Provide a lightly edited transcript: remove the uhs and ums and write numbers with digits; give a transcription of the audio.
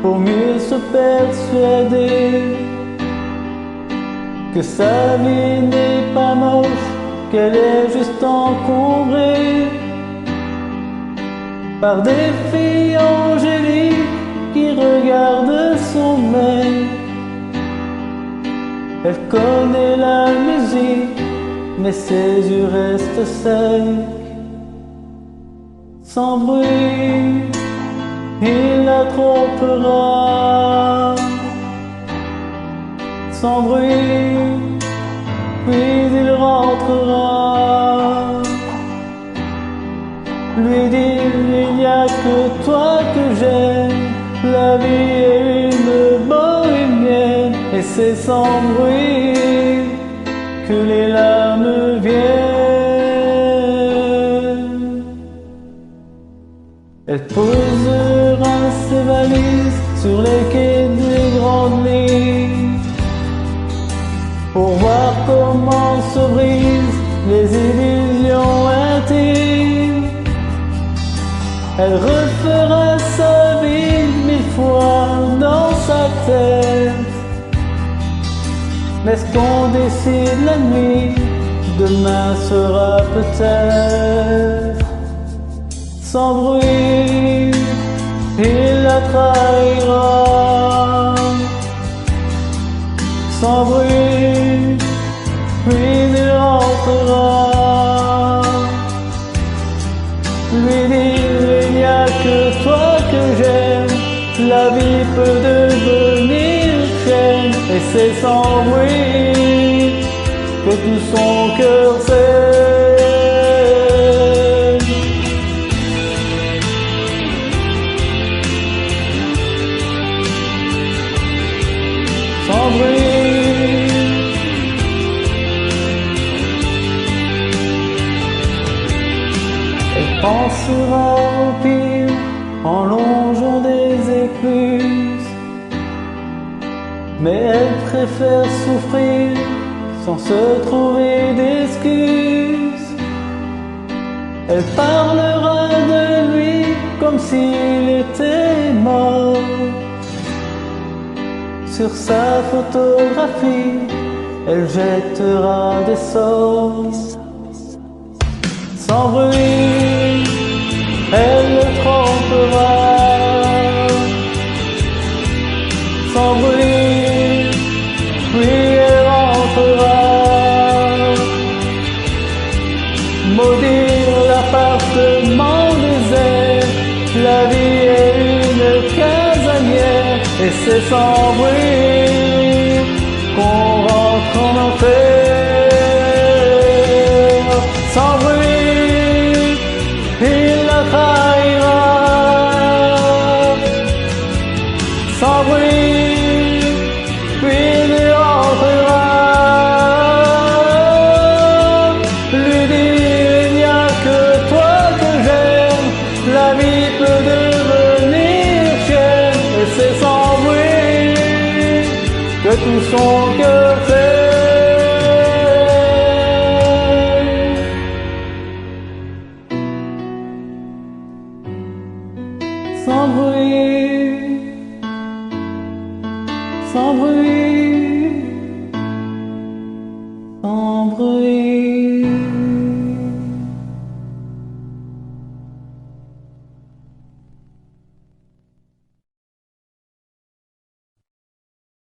pour mieux se persuader que sa vie n'est pas moche, qu'elle est juste encombrée par des filles angéliques qui regardent son mec. Elle connaît la musique, mais ses yeux restent secs. Sans bruit, il la trompera. Sans bruit, puis il rentrera. Lui dire, il n'y a que toi que j'aime. La vie est une bohémienne, et c'est sans bruit que les larmes viennent. Elle posera ses valises sur les quais des grandes lignes pour voir comment se brisent les illusions intimes. Elle refera sa vie 1000 fois dans sa tête. Mais ce qu'on décide la nuit, demain sera peut-être. Sans bruit, il la trahira. Sans bruit, puis il rentrera. Lui dire, il n'y a que toi que j'aime. La vie peut devenir chienne, et c'est sans bruit que tout son cœur sait. Sans bruit, elle pensera au pire en longeant des écluses, mais elle préfère souffrir sans se trouver d'excuses. Elle parlera de lui comme s'il était mort. Sur sa photographie, elle jettera des sorts. Sans bruit, elle le trompera. Sans bruit, puis elle rentrera. Maudire l'appartement désert, la vie est une casanière, et c'est sans bruit qu'on rentre en enfer. Sans bruit, il la trahira. Sans bruit, puis il rentrera. Lui dire, il n'y a que toi que j'aime. La vie peut devenir chienne, et c'est sans bruit que tout son cœur fait. Sans bruit, sans bruit.